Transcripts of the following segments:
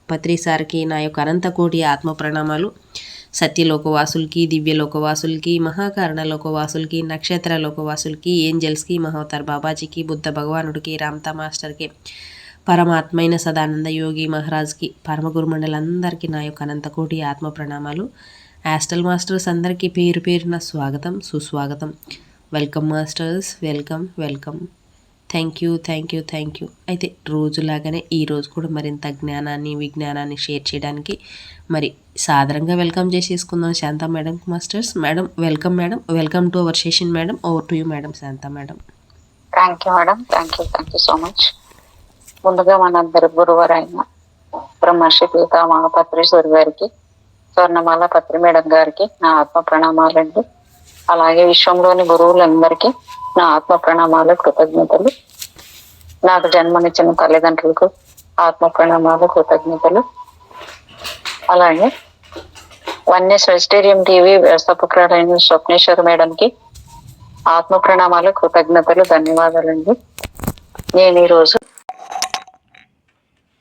పత్రి సార్కి నా యొక్క అనంతకోటి ఆత్మ ప్రణామాలు. సత్యలోకవాసులకి, దివ్యలోకవాసులకి, మహాకారణ లోకవాసులకి, నక్షత్ర లోకవాసులకి, ఏంజల్స్కి, మహోతర్ బాబాజీకి, బుద్ధ భగవానుడికి, రామ్తా మాస్టర్కి, పరమాత్మైన సదానంద యోగి మహారాజ్కి, పరమగురు మండలందరికీ నా యొక్క అనంతకోటి ఆత్మ ప్రణామాలు. యాస్టల్ మాస్టర్స్ అందరికీ పేరు పేరున స్వాగతం, సుస్వాగతం. Welcome masters, welcome welcome. Thank you. అయితే రోజులాగానే ఈరోజు కూడా మరింత జ్ఞానాన్ని, విజ్ఞానాన్ని షేర్ చేయడానికి మరి సాదరంగా వెల్కమ్ చేసేసుకుందాం Shanta madam masters. Madam welcome. Madam welcome to our session. Madam over to you madam. Shanta madam. Thank you madam. Thank you so much. ముందుగా మనందరి గురువారైన బ్రహ్మర్షి పితామహ పత్రీశ్వరి గారికి, స్వర్ణమాల పత్రి మేడం గారికి నా ఆత్మ ప్రణామాలండి. అలాగే విశ్వంలోని గురువులందరికీ నా ఆత్మ ప్రణామాలు, కృతజ్ఞతలు. నాకు జన్మనిచ్చిన తల్లిదండ్రులకు ఆత్మ ప్రణామాలు, కృతజ్ఞతలు. అలాగే వన్యస్ వెజిటేరియన్ టీవీ వ్యవస్థాపకురాలైన స్వప్నేశ్వర్ మేడంకి ఆత్మ ప్రణామాలు, కృతజ్ఞతలు, ధన్యవాదాలండి. నేను ఈరోజు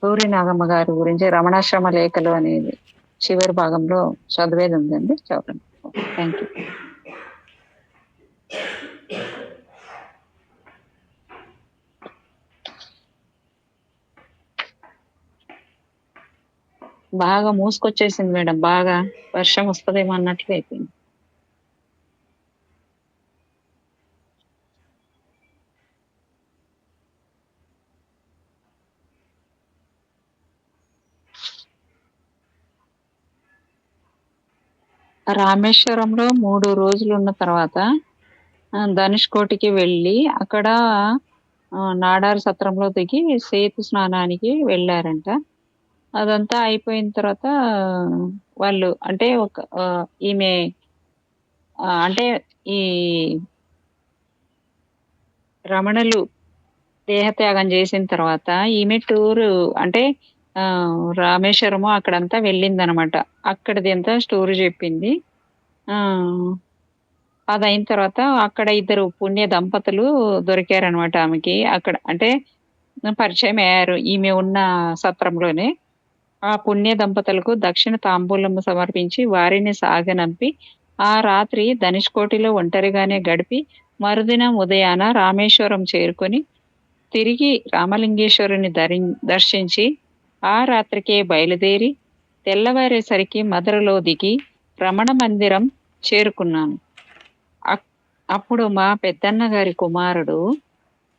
సూర్య నాగమ్మ గారి గురించి రమణాశ్రమ లేఖలు అనేది చివరి భాగంలో చదివేది ఉందండి, చదవండి. Thank you. బాగా మూసుకొచ్చేసింది మేడం, బాగా వర్షం వస్తుందేమో అన్నట్లు అయిపోయింది. రామేశ్వరంలో 3 రోజులు ఉన్న తర్వాత ధనుష్కోటికి వెళ్ళి అక్కడ నాడారు సత్రంలో దిగి సేతు స్నానానికి వెళ్ళారంట. అదంతా అయిపోయిన తర్వాత వాళ్ళు అంటే ఒక ఈమె అంటే ఈ రమణులు దేహత్యాగం చేసిన తర్వాత ఈమె టూరు అంటే రామేశ్వరము అక్కడంతా వెళ్ళిందనమాట. అక్కడిది అంతా స్టోరీ చెప్పింది. అదయిన తర్వాత అక్కడ 2 పుణ్య దంపతులు దొరికారనమాట ఆమెకి. అక్కడ అంటే పరిచయం అయ్యారు ఈమె ఉన్న సత్రంలోనే. ఆ పుణ్య దంపతులకు దక్షిణ తాంబూలము సమర్పించి వారిని సాగనంపి ఆ రాత్రి ధనుష్కోటిలో ఒంటరిగానే గడిపి మరుదినం ఉదయాన రామేశ్వరం చేరుకొని తిరిగి రామలింగేశ్వరుని దర్శించి ఆ రాత్రికే బయలుదేరి తెల్లవారేసరికి మధురలో దిగి రమణ మందిరం చేరుకున్నాను. అప్పుడు మా పెద్దన్న గారి కుమారుడు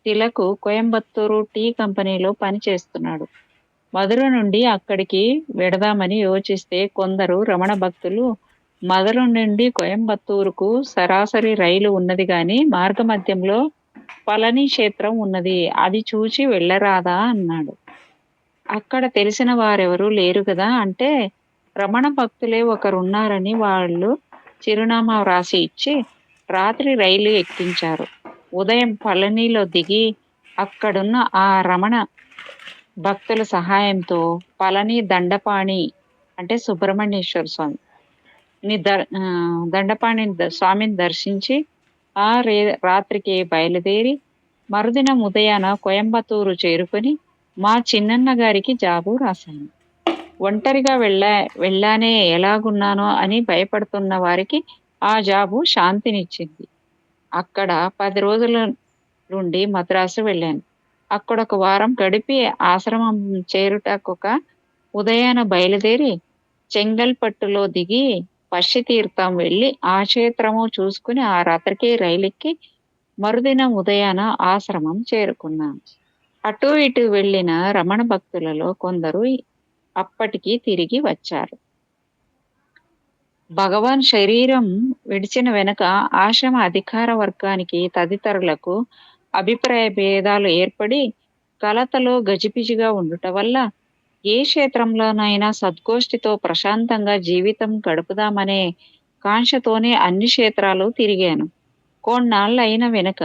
తిలకు కోయంబత్తూరు టీ కంపెనీలో పనిచేస్తున్నాడు. మధుర నుండి అక్కడికి వెడదామని యోచిస్తే కొందరు రమణ భక్తులు మధుర నుండి కోయంబత్తూరుకు సరాసరి రైలు ఉన్నది గాని మార్గమధ్యంలో పళని క్షేత్రం ఉన్నది, అది చూచి వెళ్ళరాదా అన్నాడు. అక్కడ తెలిసిన వారెవరూ లేరు కదా అంటే రమణ భక్తులే ఒకరున్నారని వాళ్ళు చిరునామా వ్రాసి ఇచ్చి రాత్రి రైలు ఎక్కించారు. ఉదయం పళనిలో దిగి అక్కడున్న ఆ రమణ భక్తుల సహాయంతో పళని దండపాణి అంటే సుబ్రహ్మణ్యేశ్వర స్వామి దండపాణి స్వామిని దర్శించి ఆ రాత్రికి బయలుదేరి మరుదినం ఉదయాన కోయంబత్తూరు చేరుకొని మా చిన్నన్న గారికి జాబు రాశాను. ఒంటరిగా వెళ్ళానే ఎలాగున్నానో అని భయపడుతున్న వారికి ఆ జాబు శాంతినిచ్చింది. అక్కడ 10 రోజుల నుండి మద్రాసు వెళ్ళాను. అక్కడ 1 వారం గడిపి ఆశ్రమం చేరుటకొక ఉదయాన బయలుదేరి చెంగల్పట్టులో దిగి పశ్చితీర్థం వెళ్ళి ఆ క్షేత్రము చూసుకుని ఆ రాత్రికి రైలెక్కి మరుదినం ఉదయాన ఆశ్రమం చేరుకున్నాను. అటు ఇటు వెళ్ళిన రమణ భక్తులలో కొందరు అప్పటికి తిరిగి వచ్చారు. భగవాన్ శరీరం విడిచిన వెనుక ఆశ్రమ అధికార వర్గానికి తదితరులకు అభిప్రాయ భేదాలు ఏర్పడి కలతలో గజిబిజిగా ఉండుట వల్ల ఏ క్షేత్రంలోనైనా సద్గోష్ఠితో ప్రశాంతంగా జీవితం గడుపుదామనే కాంక్షతోనే అన్ని క్షేత్రాలు తిరిగాను. కొన్నాళ్ళైన వెనుక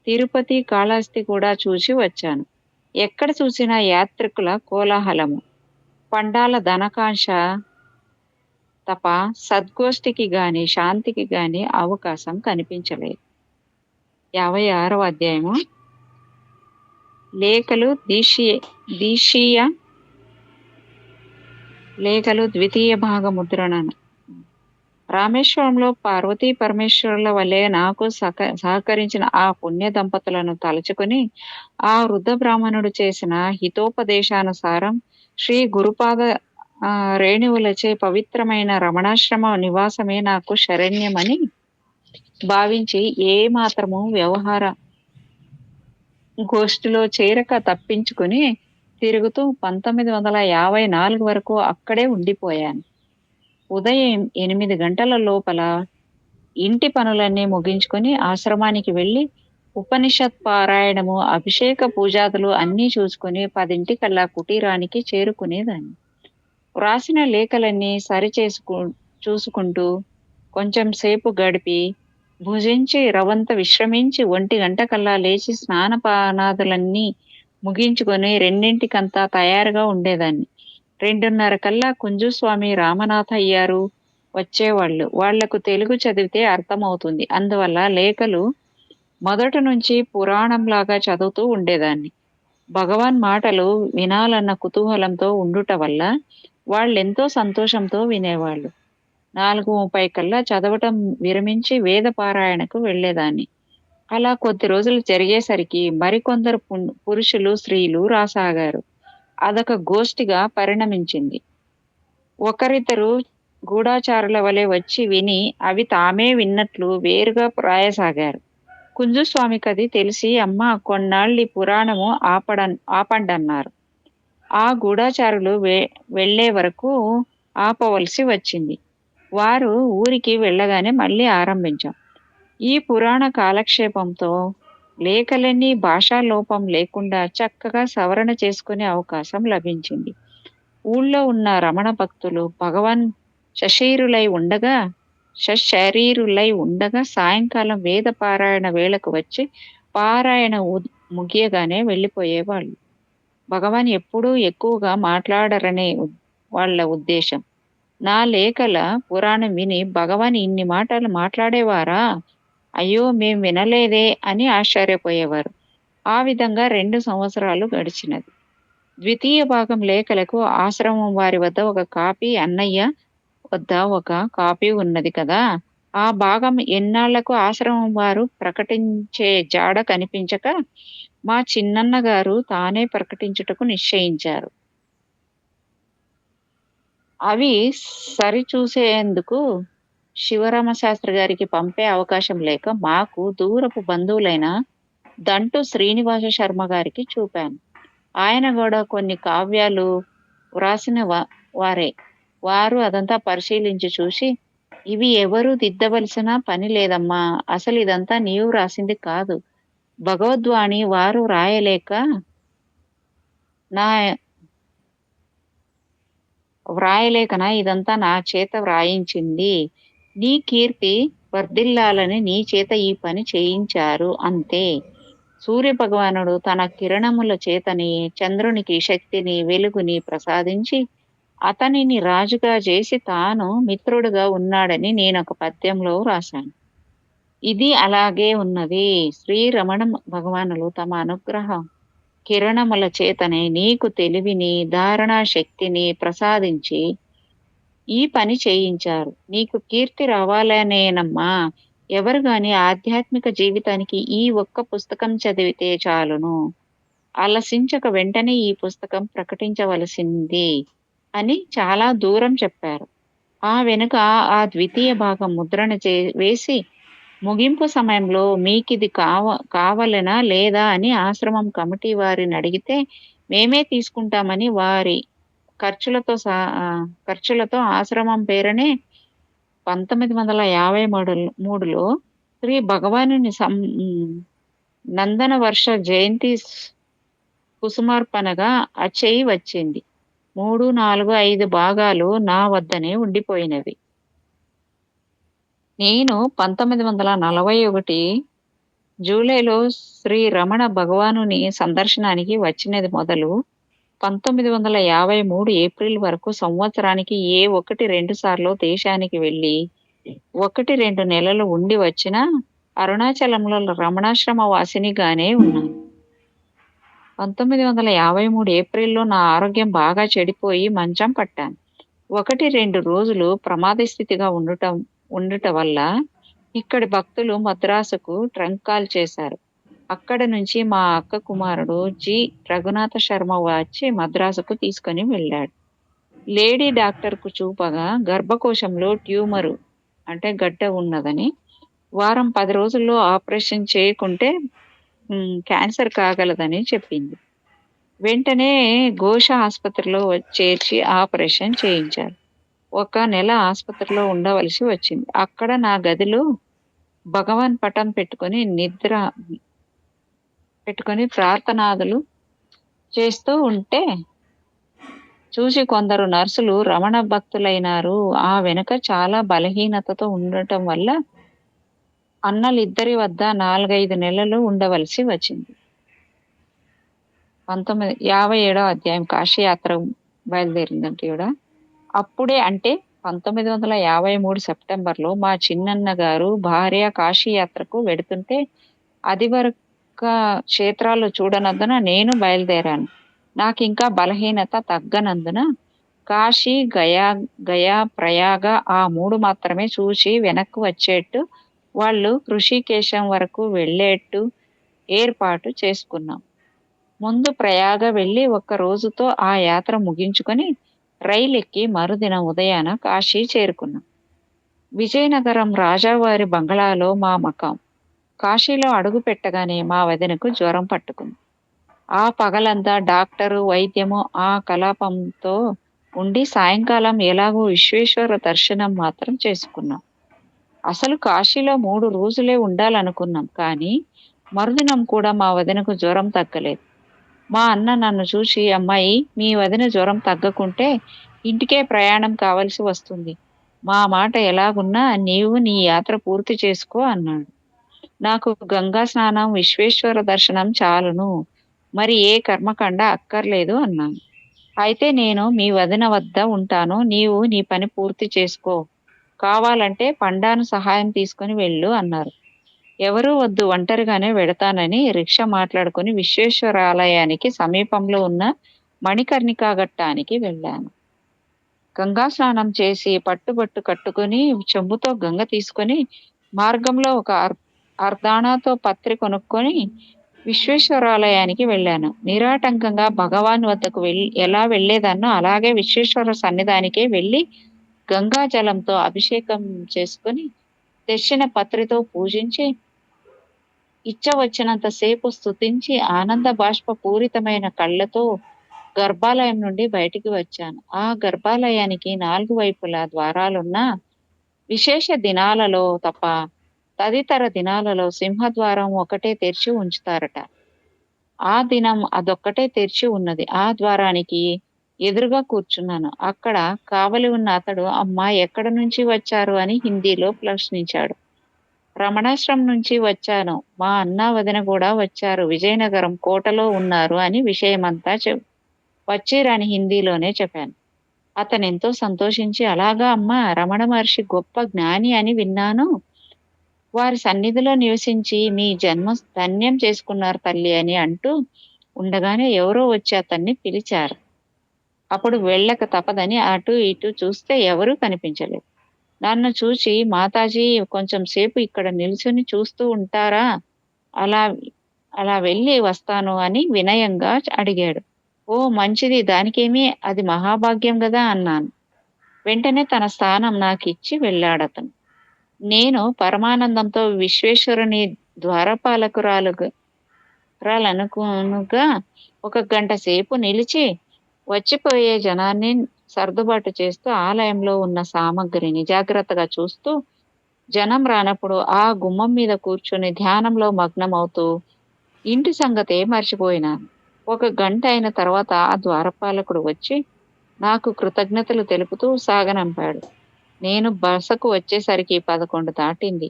తిరుపతి, కాళహస్తి కూడా చూసి వచ్చాను. ఎక్కడ చూసినా యాత్రికుల కోలాహలము, పండాల ధనకాంక్ష తప్ప సద్గోష్ఠికి గాని శాంతికి గాని అవకాశం కనిపించలేదు. 56వ అధ్యాయము లేఖలు దీక్షీయ లేఖలు ద్వితీయ భాగ ముద్రణ. రామేశ్వరంలో పార్వతీ పరమేశ్వరుల వలె నాకు సహకరించిన ఆ పుణ్య దంపతులను తలుచుకుని ఆ వృద్ధ బ్రాహ్మణుడు చేసిన హితోపదేశానుసారం శ్రీ గురుపాద రేణువులచే పవిత్రమైన రమణాశ్రమ నివాసమే నాకు శరణ్యమని భావించి ఏ మాత్రము వ్యవహార గోష్ఠిలో చేరక తప్పించుకుని తిరుగుతూ 1954 వరకు అక్కడే ఉండిపోయాను. ఉదయం 8 గంటల లోపల ఇంటి పనులన్నీ ముగించుకొని ఆశ్రమానికి వెళ్ళి ఉపనిషత్ పారాయణము, అభిషేక పూజాదులు అన్నీ చూసుకొని 10 కుటీరానికి చేరుకునేదాన్ని. వ్రాసిన లేఖలన్నీ చూసుకుంటూ కొంచెం సేపు గడిపి భుజించి రవంత విశ్రమించి 1 గంట లేచి స్నానపానాదులన్నీ ముగించుకొని 2 తయారుగా ఉండేదాన్ని. 2:30 కుంజుస్వామి రామనాథయ్యారు వచ్చేవాళ్ళు. వాళ్లకు తెలుగు చదివితే అర్థమవుతుంది. అందువల్ల లేఖలు మొదటి నుంచి పురాణంలాగా చదువుతూ ఉండేదాన్ని. భగవాన్ మాటలు వినాలన్న కుతూహలంతో ఉండుట వల్ల వాళ్ళెంతో సంతోషంతో వినేవాళ్ళు. 4:30 చదవటం విరమించి వేద పారాయణకు వెళ్ళేదాన్ని. అలా కొద్ది రోజులు జరిగేసరికి మరికొందరు పురుషులు, స్త్రీలు రాసాగారు. అదొక గోష్ఠిగా పరిణమించింది. ఒకరిద్దరు గూఢాచారుల వలె వచ్చి విని అవి తామే విన్నట్లు వేరుగా రాయసాగారు. కుంజుస్వామికది తెలిసి అమ్మ కొన్నాళ్ళీ పురాణము ఆపండన్నారు. ఆ గూఢాచారులు వెళ్లే వరకు ఆపవలసి వచ్చింది. వారు ఊరికి వెళ్ళగానే మళ్ళీ ఆరంభించాం. ఈ పురాణ కాలక్షేపంతో లేఖలన్నీ భాషాలోపం లేకుండా చక్కగా సవరణ చేసుకునే అవకాశం లభించింది. ఊళ్ళో ఉన్న రమణ భక్తులు భగవాన్ సశరీరులై ఉండగా సాయంకాలం వేద పారాయణ వేళకు వచ్చి పారాయణ ముగియగానే వెళ్ళిపోయేవాళ్ళు. భగవాన్ ఎప్పుడూ ఎక్కువగా మాట్లాడరనే వాళ్ళ ఉద్దేశం. నా లేఖల పురాణం విని భగవాన్ ఇన్ని మాటలు మాట్లాడేవారా? అయ్యో మేం వినలేదే అని ఆశ్చర్యపోయేవారు. ఆ విధంగా 2 సంవత్సరాలు గడిచినది. ద్వితీయ భాగం లేఖలకు ఆశ్రమం వారి వద్ద ఒక కాపీ, అన్నయ్య వద్ద ఒక కాపీ ఉన్నది కదా. ఆ భాగం ఎన్నాళ్లకు ఆశ్రమం వారు ప్రకటించే జాడ కనిపించక మా చిన్నన్న గారు తానే ప్రకటించుటకు నిశ్చయించారు. అవి సరిచూసేందుకు శివరామశాస్త్రి గారికి పంపే అవకాశం లేక మాకు దూరపు బంధువులైన దంటు శ్రీనివాస శర్మ గారికి చూపాను. ఆయన కూడా కొన్ని కావ్యాలు వ్రాసిన వారే. వారు అదంతా పరిశీలించి చూసి, ఇవి ఎవరు దిద్దవలసిన పని లేదమ్మా, అసలు ఇదంతా నీవు రాసింది కాదు, భగవద్వాణి వారు వ్రాయలేకనా ఇదంతా నా చేత వ్రాయించింది. నీ కీర్తి వర్ధిల్లాలని నీ చేత ఈ పని చేయించారు అంతే. సూర్య భగవానుడు తన కిరణముల చేతని చంద్రునికి శక్తిని, వెలుగుని ప్రసాదించి అతనిని రాజుగా చేసి తాను మిత్రుడుగా ఉన్నాడని నేనొక పద్యంలో రాశాను. ఇది అలాగే ఉన్నది. శ్రీ రమణ భగవానులు తమ అనుగ్రహ కిరణముల చేతనే నీకు తెలివిని, ధారణా శక్తిని ప్రసాదించి ఈ పని చేయించారు. నీకు కీర్తి రావాలనేనమ్మా. ఎవరు గాని ఆధ్యాత్మిక జీవితానికి ఈ ఒక్క పుస్తకం చదివితే చాలును. ఆలసించక వెంటనే ఈ పుస్తకం ప్రకటించవలసింది అని చాలా దూరం చెప్పారు. ఆ వెనుక ఆ ద్వితీయ భాగం ముద్రణ వేసి ముగింపు సమయంలో మీకిది కావాలనా లేదా అని ఆశ్రమం కమిటీ వారిని అడిగితే మేమే తీసుకుంటామని వారి ఖర్చులతో ఆశ్రమం పేరునే 1953లో శ్రీ భగవానుని నందన వర్ష జయంతి కుసుమార్పణగా అచ్చేయి వచ్చింది. 3, 4, 5 భాగాలు నా వద్దనే ఉండిపోయినవి. నేను 1941 జూలైలో శ్రీ రమణ భగవానుని సందర్శనానికి వచ్చినది మొదలు 1953 ఏప్రిల్ వరకు సంవత్సరానికి 1-2 సార్లు దేశానికి వెళ్ళి 1-2 నెలలు ఉండి వచ్చిన అరుణాచలంలో రమణాశ్రమ వాసినిగానే ఉన్నాను. 1953 ఏప్రిల్లో నా ఆరోగ్యం బాగా చెడిపోయి మంచం పట్టాను. 1, 2 రోజులు ప్రమాద స్థితిగా ఉండుట వల్ల ఇక్కడి భక్తులు మద్రాసుకు ట్రంక్ కాల్ చేశారు. అక్కడ నుంచి మా అక్క కుమారుడు జి. రఘునాథ శర్మ వచ్చి మద్రాసుకు తీసుకొని వెళ్ళాడు. లేడీ డాక్టర్‌కు చూపగా గర్భకోశంలో ట్యూమరు అంటే గడ్డ ఉన్నదని, వారం 10 రోజుల్లో ఆపరేషన్ చేయకుంటే క్యాన్సర్ కాగలదని చెప్పింది. వెంటనే ఘోష ఆస్పత్రిలో చేర్చి ఆపరేషన్ చేయించారు. 1 నెల ఆస్పత్రిలో ఉండవలసి వచ్చింది. అక్కడ నా గదిలో భగవాన్ పటం పెట్టుకొని ప్రార్థనాదులు చేస్తూ ఉంటే చూసి కొందరు నర్సులు రమణ భక్తులైనారు. ఆ వెనుక చాలా బలహీనతతో ఉండటం వల్ల అన్నలిద్దరి వద్ద 4, 5 నెలలు ఉండవలసి వచ్చింది. 57వ అధ్యాయం కాశీయాత్ర బయలుదేరిందంట ఈవిడ. అప్పుడే అంటే 1953 సెప్టెంబర్‌లో మా చిన్నన్న గారు భార్య కాశీయాత్రకు వెడుతుంటే అదివరక క్షేత్రాలు చూడనందున నేను బయలుదేరాను. నాకింకా బలహీనత తగ్గనందున కాశీ, గయా, ప్రయాగ ఆ 3 మాత్రమే చూసి వెనక్కు వచ్చేట్టు వాళ్ళు హృషికేశం వరకు వెళ్ళేట్టు ఏర్పాటు చేసుకున్నాం. ముందు ప్రయాగ వెళ్ళి 1 రోజుతో ఆ యాత్ర ముగించుకొని రైలెక్కి మరుదిన ఉదయాన కాశీ చేరుకున్నాం. విజయనగరం రాజావారి బంగళాలో మా మకాం. కాశీలో అడుగు పెట్టగానే మా వదినకు జ్వరం పట్టుకుంది. ఆ పగలంతా డాక్టరు, వైద్యము ఆ కలాపంతో ఉండి సాయంకాలం ఎలాగో విశ్వేశ్వర దర్శనం మాత్రం చేసుకున్నాం. అసలు కాశీలో 3 రోజులే ఉండాలనుకున్నాం. కానీ మరుదినం కూడా మా వదినకు జ్వరం తగ్గలేదు. మా అన్న నన్ను చూసి, "అమ్మాయి, మీ వదిన జ్వరం తగ్గకుంటే ఇంటికే ప్రయాణం కావలసి వస్తుంది. మా మాట ఎలాగున్నా నీవు నీ యాత్ర పూర్తి చేసుకో" అన్నాడు. నాకు గంగా స్నానం, విశ్వేశ్వర దర్శనం చాలును. మరి ఏ కర్మకాండ అక్కర్లేదు అన్నాను. అయితే నేను మీ వదిన వద్ద ఉంటాను. నీవు నీ పని పూర్తి చేసుకో. కావాలంటే పండాను సహాయం తీసుకొని వెళ్ళు అన్నారు. ఎవరూ వద్దు, ఒంటరిగానే వెడతానని రిక్షా మాట్లాడుకొని విశ్వేశ్వర ఆలయానికి సమీపంలో ఉన్న మణికర్ణికా ఘట్టానికి వెళ్ళాను. గంగా స్నానం చేసి పట్టుబట్టు కట్టుకొని చెంబుతో గంగ తీసుకొని మార్గంలో ఒక అర్ధాణాతో పత్రి కొనుక్కొని విశ్వేశ్వరాలయానికి వెళ్ళాను. నిరాటంకంగా భగవాన్ వద్దకు ఎలా వెళ్ళేదాన్నో అలాగే విశ్వేశ్వర సన్నిధానికే వెళ్ళి గంగా జలంతో అభిషేకం చేసుకొని తెచ్చిన పత్రితో పూజించి ఇచ్చవచ్చినంత సేపు స్తుతించి ఆనంద బాష్ప పూరితమైన కళ్ళతో గర్భాలయం నుండి బయటికి వచ్చాను. ఆ గర్భాలయానికి 4 వైపులా ద్వారాలున్నా విశేష దినాలలో తప్ప తదితర దినాలలో సింహద్వారం ఒకటే తెరిచి ఉంచుతారట. ఆ దినం అదొక్కటే తెరిచి ఉన్నది. ఆ ద్వారానికి ఎదురుగా కూర్చున్నాను. అక్కడ కావలి ఉన్న అతడు, "అమ్మా, ఎక్కడ నుంచి వచ్చారు" అని హిందీలో ప్రశ్నించాడు. "రమణాశ్రమం నుంచి వచ్చాను. మా అన్న, వదిన కూడా వచ్చారు. విజయనగరం కోటలో ఉన్నారు" అని విషయమంతా వచ్చిరని హిందీలోనే చెప్పాను. అతనెంతో సంతోషించి, "అలాగా అమ్మా, రమణ మహర్షి గొప్ప జ్ఞాని అని విన్నాను. వారి సన్నిధిలో నివసించి మీ జన్మ ధన్యం చేసుకున్నారు తల్లి" అని అంటూ ఉండగానే ఎవరో వచ్చి అతన్ని పిలిచారు. అప్పుడు వెళ్ళక తప్పదని అటు ఇటు చూస్తే ఎవరూ కనిపించలేదు. నన్ను చూచి, "మాతాజీ, కొంచెం సేపు ఇక్కడ నిల్చొని చూస్తూ ఉంటారా? అలా అలా వెళ్ళి వస్తాను" అని వినయంగా అడిగాడు. "ఓ, మంచిది, దానికేమి, అది మహాభాగ్యం గదా" అన్నాను. వెంటనే తన స్థానం నాకిచ్చి వెళ్ళాడతను. నేను పరమానందంతో విశ్వేశ్వరుని ద్వారపాలకురాలనుకునుగా 1 గంట సేపు నిలిచి వచ్చిపోయే జనాన్ని సర్దుబాటు చేస్తూ ఆలయంలో ఉన్న సామగ్రిని జాగ్రత్తగా చూస్తూ జనం రానప్పుడు ఆ గుమ్మం మీద కూర్చొని ధ్యానంలో మగ్నమవుతూ ఇంటి సంగతే మర్చిపోయినాను. 1 గంట అయిన తర్వాత ఆ ద్వారపాలకుడు వచ్చి నాకు కృతజ్ఞతలు తెలుపుతూ సాగనంపాడు. నేను బసకు వచ్చేసరికి 11 దాటింది.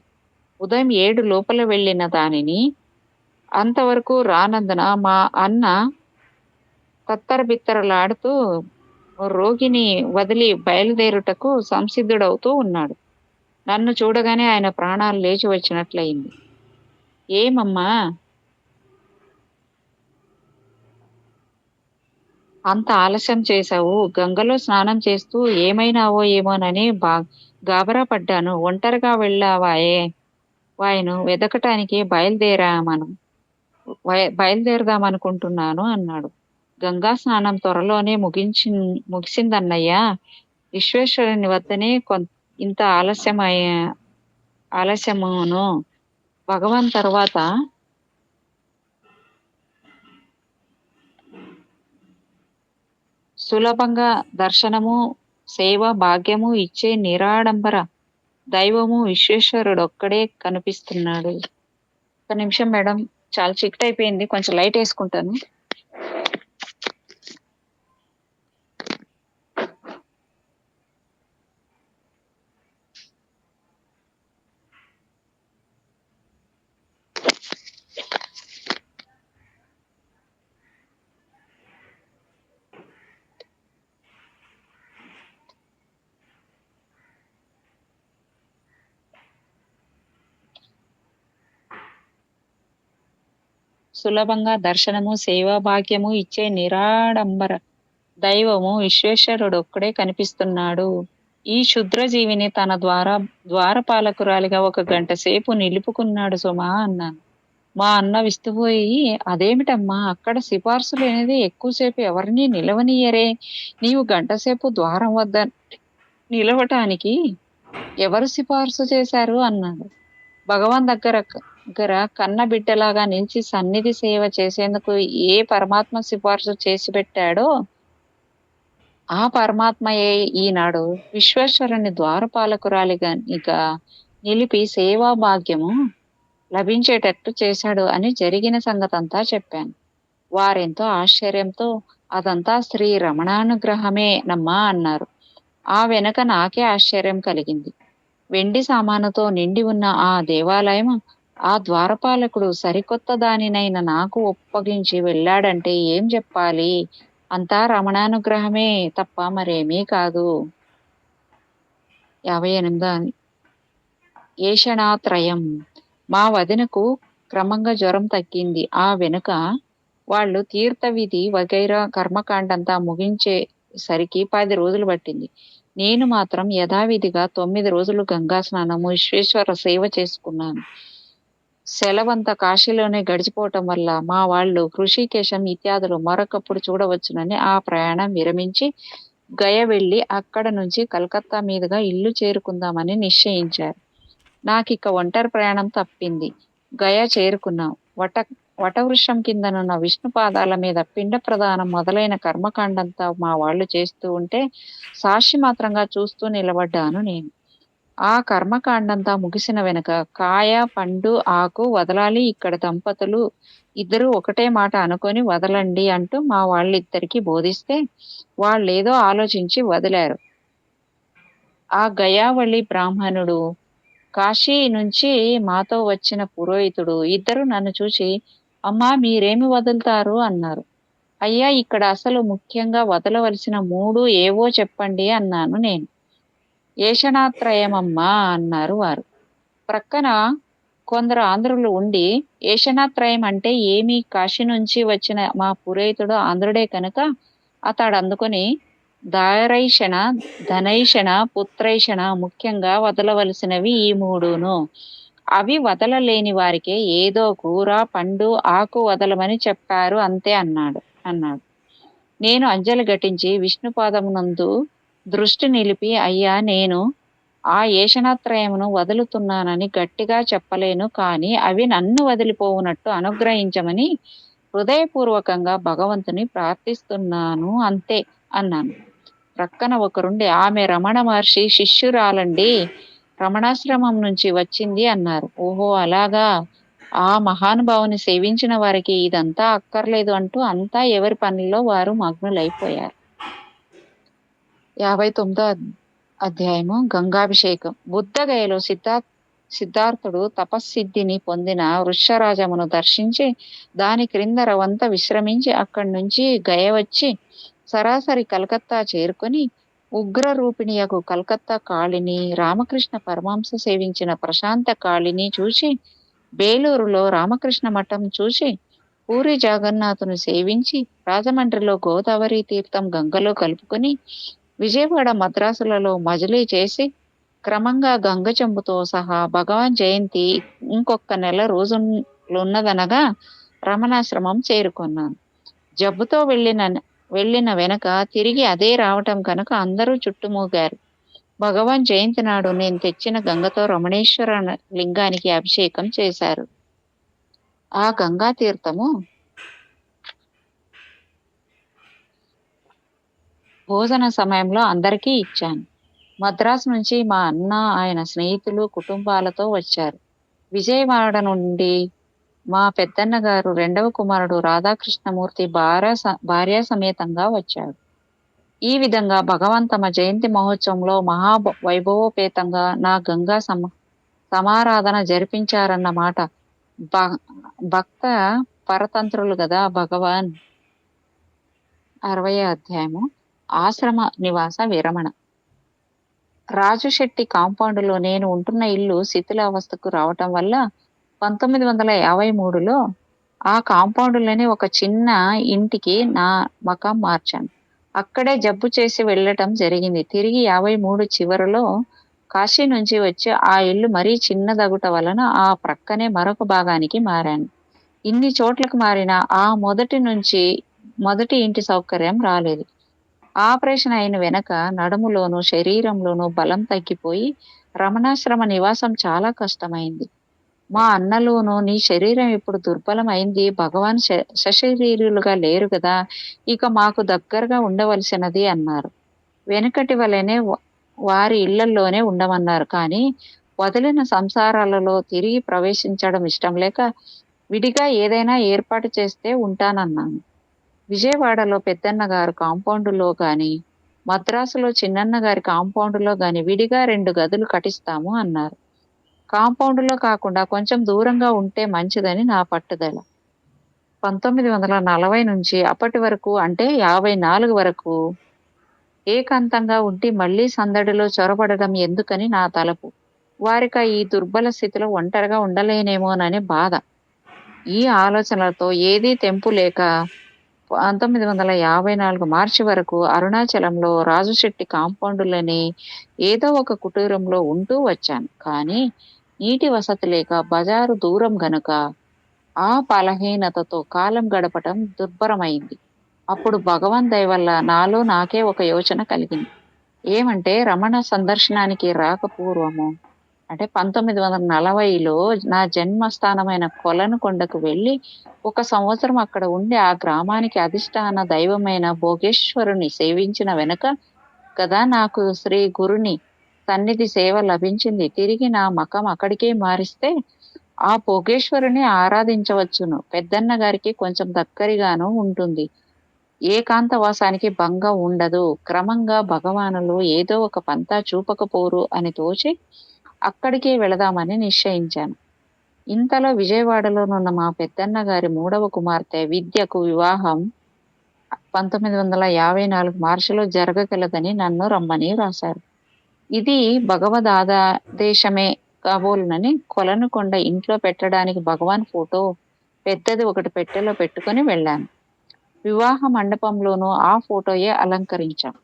ఉదయం 7 లోపల వెళ్ళిన దానిని అంతవరకు రానందున మా అన్న తత్తరబిత్తరలాడుతూ రోగిని వదిలి బయలుదేరుటకు సంసిద్ధుడవుతూ ఉన్నాడు. నన్ను చూడగానే ఆయన ప్రాణాలు లేచి వచ్చినట్లయింది. "ఏమమ్మా" అంత ఆలస్యం చేశావు. గంగలో స్నానం చేస్తూ ఏమైనావో ఏమోనని గాబరా పడ్డాను. ఒంటరిగా వెళ్ళావాయే వాయను వెదకటానికి బయలుదేరదామనుకుంటున్నాను అన్నాడు. గంగా స్నానం త్వరలోనే ముగిసిందన్నయ్య. విశ్వేశ్వరుని వద్దనే ఇంత ఆలస్యమును. భగవాన్ తర్వాత సులభంగా దర్శనము, సేవ భాగ్యము ఇచ్చే నిరాడంబర దైవము విశ్వేశ్వరుడొక్కడే కనిపిస్తున్నాడు. ఒక్క నిమిషం మేడం, చాలా చీకటయిపోయింది. కొంచెం లైట్ వేసుకుంటాను. సులభంగా దర్శనము, సేవా భాగ్యము ఇచ్చే నిరాడంబర దైవము విశ్వేశ్వరుడొక్కడే కనిపిస్తున్నాడు. ఈ క్షుద్రజీవిని తన ద్వారపాలకురాలిగా 1 గంట సేపు నిలుపుకున్నాడు సుమా అన్నాను. మా అన్న విస్తుపోయి, అదేమిటమ్మా, అక్కడ సిఫార్సు లేనిది ఎక్కువసేపు ఎవరినీ నిలవనియ్యరే. నీవు గంటసేపు ద్వారం వద్ద నిలవటానికి ఎవరు సిఫార్సు చేశారు అన్నాడు. భగవాన్ దగ్గర కన్న బిడ్డలాగా నిలిచి సన్నిధి సేవ చేసేందుకు ఏ పరమాత్మ సిఫార్సు చేసి పెట్టాడో ఆ పరమాత్మయే ఈనాడు విశ్వేశ్వరుని ద్వారపాలకురాలిగా నిలిపి సేవా భాగ్యము లభించేటట్టు చేశాడు అని జరిగిన సంగతంతా చెప్పాను. వారెంతో ఆశ్చర్యంతో అదంతా శ్రీ రమణానుగ్రహమే నమ్మా అన్నారు. ఆ వెనక నాకే ఆశ్చర్యం కలిగింది. వెండి సామానుతో నిండి ఉన్న ఆ దేవాలయం ఆ ద్వారపాలకుడు సరికొత్త దానినైన నాకు ఒప్పగించి వెళ్ళాడంటే ఏం చెప్పాలి? అంతా రమణానుగ్రహమే తప్ప మరేమీ కాదు. 58 ఏషణాత్రయం. మా వదినకు క్రమంగా జ్వరం తగ్గింది. ఆ వెనుక వాళ్ళు తీర్థవిధి వగైరా కర్మకాండంతా ముగించేసరికి 10 రోజులు పట్టింది. నేను మాత్రం యథావిధిగా 9 రోజులు గంగా స్నానము, విశ్వేశ్వర సేవ చేసుకున్నాను. సెలవంతా కాశీలోనే గడిచిపోవటం వల్ల మా వాళ్ళు హృషికేశం ఇత్యాదులు మరొకప్పుడు చూడవచ్చునని ఆ ప్రయాణం విరమించి గయ వెళ్ళి అక్కడ నుంచి కలకత్తా మీదుగా ఇల్లు చేరుకుందామని నిశ్చయించారు. నాకిక ఒంటరి ప్రయాణం తప్పింది. గయ చేరుకున్నాం. వటవృక్షం కిందనున్న విష్ణు పాదాల మీద పిండ ప్రదానం మొదలైన కర్మకాండంతా మా వాళ్ళు చేస్తూ ఉంటే సాక్షి మాత్రంగా చూస్తూ నిలబడ్డాను నేను. ఆ కర్మకాండంతా ముగిసిన వెనుక కాయ, పండు, ఆకు వదలాలి. ఇక్కడ దంపతులు ఇద్దరు ఒకటే మాట అనుకొని వదలండి అంటూ మా వాళ్ళిద్దరికీ బోధిస్తే వాళ్ళేదో ఆలోచించి వదిలారు. ఆ గయావళి బ్రాహ్మణుడు, కాశీ నుంచి మాతో వచ్చిన పురోహితుడు ఇద్దరు నన్ను చూసి, అమ్మా, మీరేమి వదులుతారు అన్నారు. అయ్యా, ఇక్కడ అసలు ముఖ్యంగా వదలవలసిన 3 ఏవో చెప్పండి అన్నాను నేను. ఏషణాత్రయమమ్మా అన్నారు వారు. ప్రక్కన కొందరు ఆంధ్రులు ఉండి, ఏషణాత్రయం అంటే ఏమి? కాశీ నుంచి వచ్చిన మా పురోహితుడు ఆంధ్రుడే కనుక అతడందుకొని దారైషణ, ధనైషణ, పుత్రైషణ ముఖ్యంగా వదలవలసినవి ఈ 3ను. అవి వదలలేని వారికే ఏదో కూర, పండు, ఆకు వదలమని చెప్పారు అంతే అన్నాడు. నేను అంజలి ఘటించి విష్ణుపాదమునందు దృష్టి నిలిపి, అయ్యా, నేను ఆ ఏషణాత్రయమును వదులుతున్నానని గట్టిగా చెప్పలేను, కానీ అవి నన్ను వదిలిపోవునట్టు అనుగ్రహించమని హృదయపూర్వకంగా భగవంతుని ప్రార్థిస్తున్నాను అంతే అన్నాను. ప్రక్కన ఒకరుండి, ఆమె రమణ మహర్షి శిష్యురాలండి, రమణాశ్రమం నుంచి వచ్చింది అన్నారు. ఓహో, అలాగా. ఆ మహానుభావుని సేవించిన వారికి ఇదంతా అక్కర్లేదు అంటూ అంతా ఎవరి పనుల్లో వారు మగ్నులైపోయారు. 59వ అధ్యాయము గంగాభిషేకం. బుద్ధగయలో సిద్ధార్థుడు తపస్సిద్ధిని పొందిన వృషరాజమును దర్శించి దాని క్రింద రవంత విశ్రమించి అక్కడి నుంచి గయ వచ్చి సరాసరి కలకత్తా చేరుకొని ఉగ్ర రూపిణియకు కలకత్తా కాళిని, రామకృష్ణ పరమహంస సేవించిన ప్రశాంత కాళిని చూసి, బేలూరులో రామకృష్ణ మఠం చూసి పూరి జగన్నాథుని సేవించి రాజమండ్రిలో గోదావరి తీర్థం గంగలో కలుపుకొని విజయవాడ మద్రాసులలో మజిలీ చేసి క్రమంగా గంగ చెంబుతో సహా భగవాన్ జయంతి ఇంకొక నెల రోజులున్నదనగా రమణాశ్రమం చేరుకున్నాను. జబ్బుతో వెళ్ళిన వెనక తిరిగి అదే రావటం కనుక అందరూ చుట్టుమూగారు. భగవాన్ జయంతి నాడు నేను తెచ్చిన గంగతో రమణేశ్వర లింగానికి అభిషేకం చేశారు. ఆ గంగా తీర్థము భోజన సమయంలో అందరికీ ఇచ్చాను. మద్రాసు నుంచి మా అన్న, ఆయన స్నేహితులు కుటుంబాలతో వచ్చారు. విజయవాడ నుండి మా పెద్దన్న గారు రెండవ కుమారుడు రాధాకృష్ణమూర్తి భార్యా సమేతంగా వచ్చాడు. ఈ విధంగా భగవాన్ తమ జయంతి మహోత్సవంలో వైభవోపేతంగా నా గంగా సమారాధన జరిపించారన్నమాట. భ- భక్త పరతంత్రులు గదా భగవాన్. 60వ అధ్యాయము ఆశ్రమ నివాస విరమణ. రాజుశెట్టి కాంపౌండులో నేను ఉంటున్న ఇల్లు శిథిలావస్థకు రావటం వల్ల 1953లో ఆ కాంపౌండులోనే ఒక చిన్న ఇంటికి నా మకాం మార్చాను. అక్కడే జబ్బు చేసి వెళ్ళటం జరిగింది. తిరిగి 53 చివరలో కాశీ నుంచి వచ్చి ఆ ఇల్లు మరీ చిన్నదగుట వలన ఆ ప్రక్కనే మరొక భాగానికి మారాను. ఇన్ని చోట్లకు మారినా ఆ మొదటి ఇంటి సౌకర్యం రాలేదు. ఆపరేషన్ అయిన వెనక నడుములోనూ శరీరంలోనూ బలం తగ్గిపోయి రమణాశ్రమ నివాసం చాలా కష్టమైంది. మా అన్నలోనూ నీ శరీరం ఇప్పుడు దుర్బలం అయింది, భగవాన్ సశరీరులుగా లేరు కదా, ఇక మాకు దగ్గరగా ఉండవలసినది అన్నారు. వెనుకటి వలెనే వారి ఇళ్లల్లోనే ఉండమన్నారు. కానీ వదిలిన సంసారాలలో తిరిగి ప్రవేశించడం ఇష్టం లేక విడిగా ఏదైనా ఏర్పాటు చేస్తే ఉంటానన్నాను. విజయవాడలో పెద్దన్న గారు కాంపౌండులో గాని, మద్రాసులో చిన్నన్న గారి కాంపౌండులో గాని విడిగా 2 గదులు కట్టిస్తాము అన్నారు. కాంపౌండులో కాకుండా కొంచెం దూరంగా ఉంటే మంచిదని నా పట్టుదల. 1940 నుంచి అప్పటి వరకు అంటే 54 వరకు ఏకాంతంగా ఉండి మళ్ళీ సందడిలో చొరబడడం ఎందుకని నా తలపు. వారిక ఈ దుర్బల స్థితిలో ఒంటరిగా ఉండలేనేమోనని బాధ. ఈ ఆలోచనలతో ఏదీ తెంపు లేక 1954 మార్చి వరకు అరుణాచలంలో రాజుశెట్టి కాంపౌండులోని ఏదో ఒక కుటీరంలో ఉంటూ వచ్చాను. కానీ నీటి వసతి లేక బజారు దూరం గనుక ఆ బలహీనతతో కాలం గడపటం దుర్భరమైంది. అప్పుడు భగవాన్ దయ వల్ల నాలో నాకే ఒక యోచన కలిగింది. ఏమంటే రమణ సందర్శనానికి రాక పూర్వము అంటే 1940లో నా జన్మస్థానమైన కొలనుకొండకు వెళ్ళి 1 సంవత్సరం అక్కడ ఉండి ఆ గ్రామానికి అధిష్టాన దైవమైన భోగేశ్వరుని సేవించిన వెనుక కదా నాకు శ్రీ గురుని సన్నిధి సేవ లభించింది. తిరిగి నా మకం అక్కడికే మారిస్తే ఆ భోగేశ్వరుని ఆరాధించవచ్చును. పెద్దన్న గారికి కొంచెం దగ్గరగాను ఉంటుంది. ఏకాంతవాసానికి భంగం ఉండదు. క్రమంగా భగవానులు ఏదో ఒక పంతా చూపకపోరు అని తోచి అక్కడికే వెళదామని నిశ్చయించాను. ఇంతలో విజయవాడలోనున్న మా పెద్దన్న గారి 3వ కుమార్తె విద్యకు వివాహం 1954 మార్చిలో జరగగలదని నన్ను రమ్మని వ్రాశారు. ఇది భగవదాదేశమే కాబోలునని కొలనుకొండ ఇంట్లో పెట్టడానికి భగవాన్ ఫోటో పెద్దది ఒకటి పెట్టెలో పెట్టుకొని వెళ్ళాను. వివాహ మండపంలోనూ ఆ ఫోటోయే అలంకరించాం.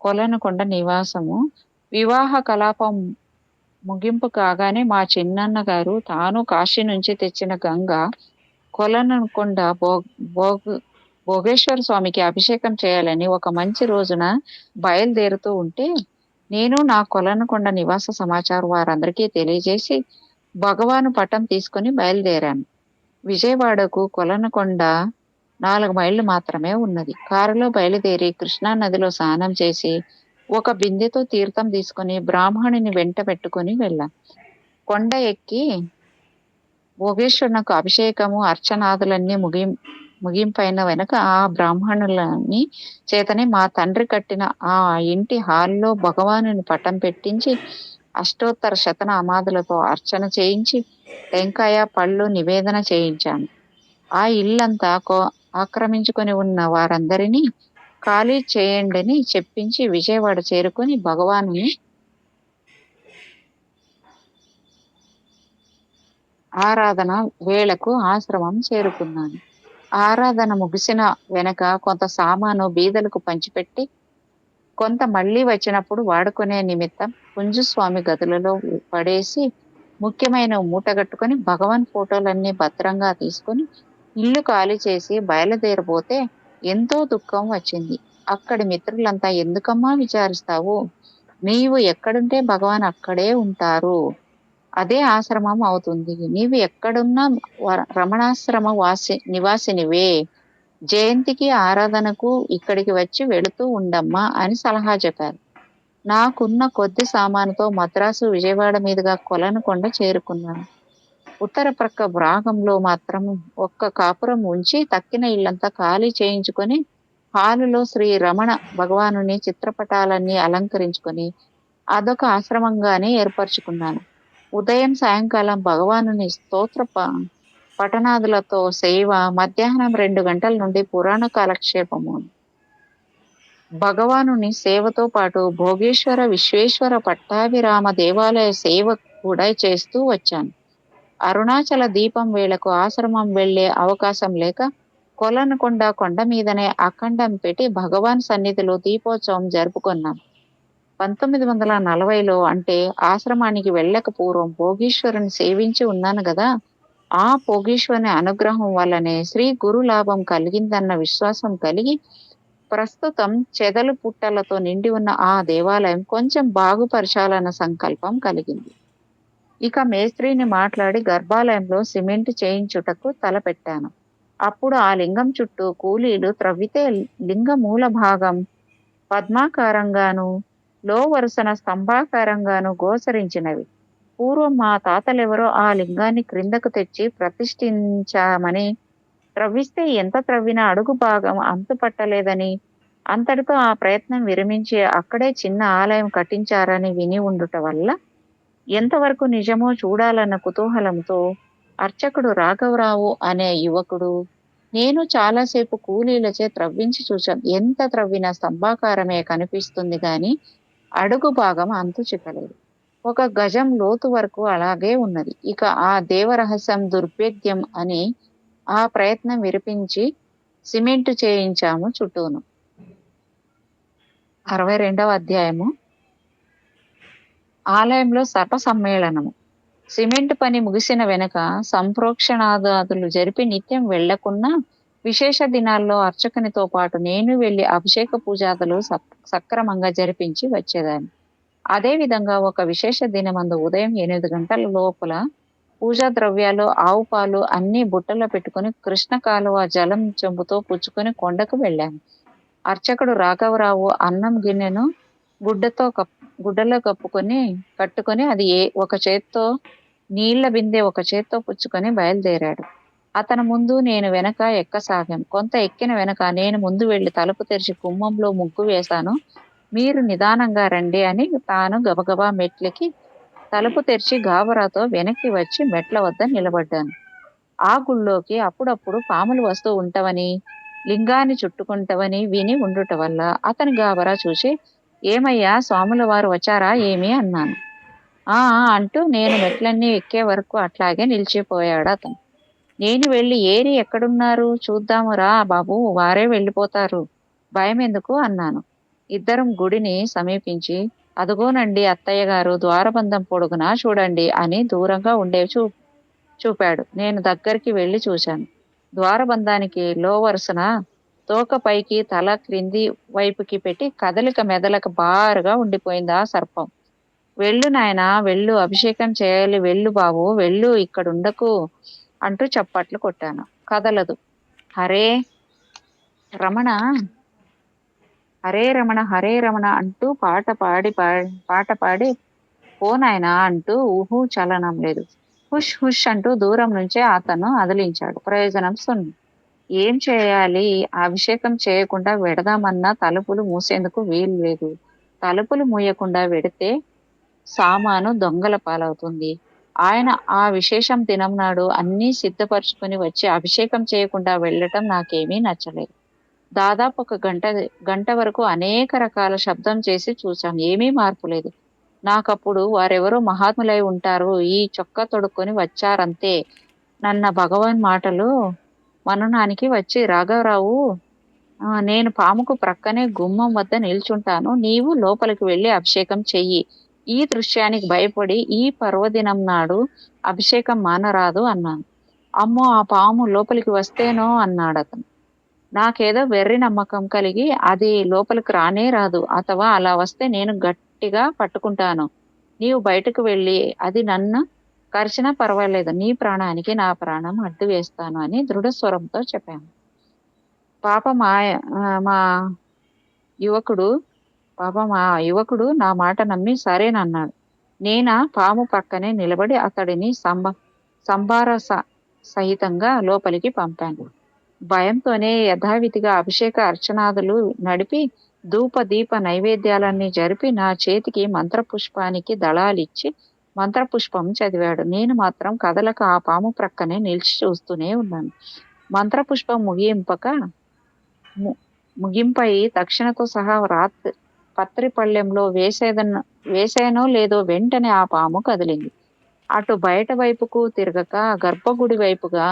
కొలనుకొండ నివాసము. వివాహ కలాపం ముగింపు కాగానే మా చిన్నన్న గారు తాను కాశీ నుంచి తెచ్చిన గంగ కొలనుకొండ భోగేశ్వర స్వామికి అభిషేకం చేయాలని ఒక మంచి రోజున బయలుదేరుతూ ఉంటే నేను నా కొలనుకొండ నివాస సమాచారం వారందరికీ తెలియజేసి భగవాను పటం తీసుకుని బయలుదేరాను. విజయవాడకు కొలనుకొండ 4 మైళ్ళు మాత్రమే ఉన్నది. కారులో బయలుదేరి కృష్ణా నదిలో స్నానం చేసి ఒక బిందెతో తీర్థం తీసుకుని బ్రాహ్మణుని వెంట పెట్టుకుని వెళ్ళాం. కొండ ఎక్కి భోగేశ్వరునకు అభిషేకము అర్చనాదులన్నీ ముగింపైన వెనక ఆ బ్రాహ్మణులని చేతనే మా తండ్రి కట్టిన ఆ ఇంటి హాల్లో భగవానుని పటం పెట్టించి అష్టోత్తర శతనామాదులతో అర్చన చేయించి టెంకాయ పళ్ళు నివేదన చేయించాను. ఆ ఇల్లంతా ఆక్రమించుకొని ఉన్న వారందరినీ ఖాళీ చేయండని చెప్పించి విజయవాడ చేరుకొని భగవానుని ఆరాధన వేళకు ఆశ్రమం చేరుకున్నాను. ఆరాధన ముగిసిన వెనక కొంత సామాను బీదలకు పంచిపెట్టి, కొంత మళ్ళీ వచ్చినప్పుడు వాడుకునే నిమిత్తం పుంజుస్వామి గదులలో పడేసి, ముఖ్యమైన మూటగట్టుకొని భగవాన్ ఫోటోలన్నీ భద్రంగా తీసుకొని ఇల్లు ఖాళీ చేసి బయలుదేరబోతే ఎంతో దుఃఖం వచ్చింది. అక్కడి మిత్రులంతా ఎందుకమ్మా విచారిస్తావు? నీవు ఎక్కడుంటే భగవాన్ అక్కడే ఉంటారు. అదే ఆశ్రమం అవుతుంది. నీవు ఎక్కడున్నా రమణాశ్రమ నివాసినివే. జయంతికి ఆరాధనకు ఇక్కడికి వచ్చి వెళుతూ ఉండమ్మా అని సలహా చెప్పారు. నాకున్న కొద్ది సామానుతో మద్రాసు, విజయవాడ మీదుగా కొలనుకొండ చేరుకున్నాను. ఉత్తర ప్రక్క భాగంలో మాత్రం ఒక్క కాపురం ఉంచి తక్కిన ఇల్లంతా ఖాళీ చేయించుకొని హాలులో శ్రీ రమణ భగవానుని చిత్రపటాలన్నీ అలంకరించుకొని అదొక ఆశ్రమంగానే ఏర్పరచుకున్నాను. ఉదయం సాయంకాలం భగవానుని స్తోత్ర పఠనాదులతో సేవ, మధ్యాహ్నం 2 గంటల నుండి పురాణ కాలక్షేపము. భగవానుని సేవతో పాటు భోగేశ్వర, విశ్వేశ్వర, పట్టాభిరామ దేవాలయ సేవ కూడా చేస్తూ వచ్చాను. అరుణాచల దీపం వేళకు ఆశ్రమం వెళ్లే అవకాశం లేక కొలనుకొండ కొండ మీదనే అఖండం పెట్టి భగవాన్ సన్నిధిలో దీపోత్సవం జరుపుకున్నాం. 1940లో అంటే ఆశ్రమానికి వెళ్ళక పూర్వం భోగీశ్వరుని సేవించి ఉన్నాను గదా! ఆ భోగీశ్వరుని అనుగ్రహం వల్లనే శ్రీ గురు లాభం కలిగిందన్న విశ్వాసం కలిగి ప్రస్తుతం చెదలు పుట్టలతో నిండి ఉన్న ఆ దేవాలయం కొంచెం బాగుపరచాలన్న సంకల్పం కలిగింది. ఇక మేస్త్రిని మాట్లాడి గర్భాలయంలో సిమెంట్ చేయించుటకు తలపెట్టాను. అప్పుడు ఆ లింగం చుట్టూ కూలీలు త్రవ్వితే లింగ మూల భాగం పద్మాకారంగాను, లో వరుసన స్తంభాకారంగాను గోచరించినవి. పూర్వం మా తాతలెవరో ఆ లింగాన్ని క్రిందకు తెచ్చి ప్రతిష్ఠించామని, త్రవ్విస్తే ఎంత త్రవ్వినా అడుగు భాగం అంతుపట్టలేదని, అంతటితో ఆ ప్రయత్నం విరమించి అక్కడే చిన్న ఆలయం కట్టించారని విని ఉండుట వల్ల ఎంతవరకు నిజమో చూడాలన్న కుతూహలంతో అర్చకుడు రాఘవరావు అనే యువకుడు, నేను చాలాసేపు కూలీలచే త్రవ్వించి చూశాం. ఎంత త్రవ్వినా స్తంభాకారమే కనిపిస్తుంది గాని అడుగు భాగం అంతు చిక్కలేదు. 1 గజం లోతు వరకు అలాగే ఉన్నది. ఇక ఆ దేవరహస్యం దుర్భేద్యం అని ఆ ప్రయత్నం విరమించి సిమెంటు చేయించాము చుట్టూను. 62వ అధ్యాయము. ఆలయంలో సర్ప సమ్మేళనము. సిమెంట్ పని ముగిసిన వెనక సంప్రోక్షణాదులు జరిపి నిత్యం వెళ్లకున్నా విశేష దినాల్లో అర్చకునితో పాటు నేను వెళ్లి అభిషేక పూజాదులు సక్రమంగా జరిపించి వచ్చేదాన్ని. అదేవిధంగా ఒక విశేష దినమందు ఉదయం 8 గంటల లోపల పూజా ద్రవ్యాలు, ఆవు పాలు అన్నీ బుట్టలో పెట్టుకుని కృష్ణ కాలువ జలం చెంబుతో పుచ్చుకొని కొండకు వెళ్ళాను. అర్చకుడు రాఘవరావు అన్నం గిన్నెను గుడ్డలో కట్టుకొని అది ఒక చేత్తో, నీళ్ల బిందె ఒక చేత్తో పుచ్చుకొని బయలుదేరాడు. అతని ముందు నేను వెనక ఎక్కసాగాం. కొంత ఎక్కిన వెనక నేను ముందు వెళ్లి తలుపు తెరిచి గుమ్మంలో ముగ్గు వేశాను. మీరు నిదానంగా రండి అని తాను గబగబా మెట్లకి తలుపు తెరిచి గాబరాతో వెనక్కి వచ్చి మెట్ల వద్ద నిలబడ్డాను. ఆ గుళ్ళోకి అప్పుడప్పుడు పాములు వస్తూ ఉంటవని, లింగాన్ని చుట్టుకుంటవని విని ఉండుట వల్ల అతని గాబరా చూసి, ఏమయ్యా స్వాముల వారు వచ్చారా ఏమి అన్నాను. ఆ అంటూ నేను మెట్లన్నీ ఎక్కే వరకు అట్లాగే నిలిచిపోయాడు అతను. నేను వెళ్ళి ఏరి ఎక్కడున్నారు చూద్దాము రా బాబు, వారే వెళ్ళిపోతారు, భయం ఎందుకు అన్నాను. ఇద్దరం గుడిని సమీపించి, అదుగోనండి అత్తయ్య గారు ద్వారబంధం పొడుగునా చూడండి అని దూరంగా ఉండేవి చూపాడు. నేను దగ్గరికి వెళ్ళి చూశాను. ద్వారబంధానికి లో వరుసన తోక పైకి తల క్రింది వైపుకి పెట్టి కదలిక మెదలక బారుగా ఉండిపోయింది ఆ సర్పం. వెళ్ళు నాయనా వెళ్ళు, అభిషేకం చేయాలి, వెళ్ళు బాబు వెళ్ళు, ఇక్కడుండకు అంటూ చప్పట్లు కొట్టాను. కదలదు. హరే రమణ, హరే రమణ, హరే రమణ అంటూ పాట పాడి పో నాయనా అంటూ ఊహూ చలనం లేదు. హుష్ హుష్ అంటూ దూరం నుంచే అతను అదిలించాడు. ప్రయోజనం శూన్యం. ఏం చేయాలి? అభిషేకం చేయకుండా వెడదామన్నా తలుపులు మూసేందుకు వీలు లేదు. తలుపులు మూయకుండా వెడితే సామాను దొంగల పాలవుతుంది. ఆయన ఆ విశేషం దినం నాడు అన్నీ సిద్ధపరచుకుని వచ్చి అభిషేకం చేయకుండా వెళ్ళటం నాకేమీ నచ్చలేదు. దాదాపు 1 గంట వరకు అనేక రకాల శబ్దం చేసి చూశాను. ఏమీ మార్పు లేదు. నాకప్పుడు వారెవరో మహాత్ములై ఉంటారు. ఈ చొక్కా తొడుక్కొని వచ్చారంతే. నన్న భగవాన్ మాటలు మననానికి వచ్చి రాఘవరావు, నేను పాముకు ప్రక్కనే గుమ్మం వద్ద నిల్చుంటాను. నీవు లోపలికి వెళ్లి అభిషేకం చెయ్యి. ఈ దృశ్యానికి భయపడి ఈ పర్వదినం నాడు అభిషేకం మానరాదు అన్నాను. అమ్మో! ఆ పాము లోపలికి వస్తేనో అన్నాడతను. నాకేదో వెర్రి నమ్మకం కలిగి అది లోపలికి రానే రాదు. అథవా అలా వస్తే నేను గట్టిగా పట్టుకుంటాను. నీవు బయటకు వెళ్ళి అది నన్ను కరిచినా పర్వాలేదు. నీ ప్రాణానికి నా ప్రాణం అడ్డు వేస్తాను అని దృఢ స్వరంతో చెప్పాను. పాపం మా యువకుడు మా యువకుడు నా మాట నమ్మి సరేనన్నాడు. నేనా పాము పక్కనే నిలబడి అతడిని సంభార సహితంగా లోపలికి పంపాను. భయంతోనే యథావిధిగా అభిషేక అర్చనాదులు నడిపి ధూప దీప నైవేద్యాలన్నీ జరిపి నా చేతికి మంత్రపుష్పానికి దళాలిచ్చి మంత్రపుష్పం చదివాడు. నేను మాత్రం కదలక ఆ పాము ప్రక్కనే నిలిచి చూస్తూనే ఉన్నాను. మంత్రపుష్పం ముగింపై తక్షణతో సహా పత్రి పళ్ళెంలో వేసేనో లేదో వెంటనే ఆ పాము కదిలింది. అటు బయట వైపుకు తిరగక గర్భగుడి వైపుగా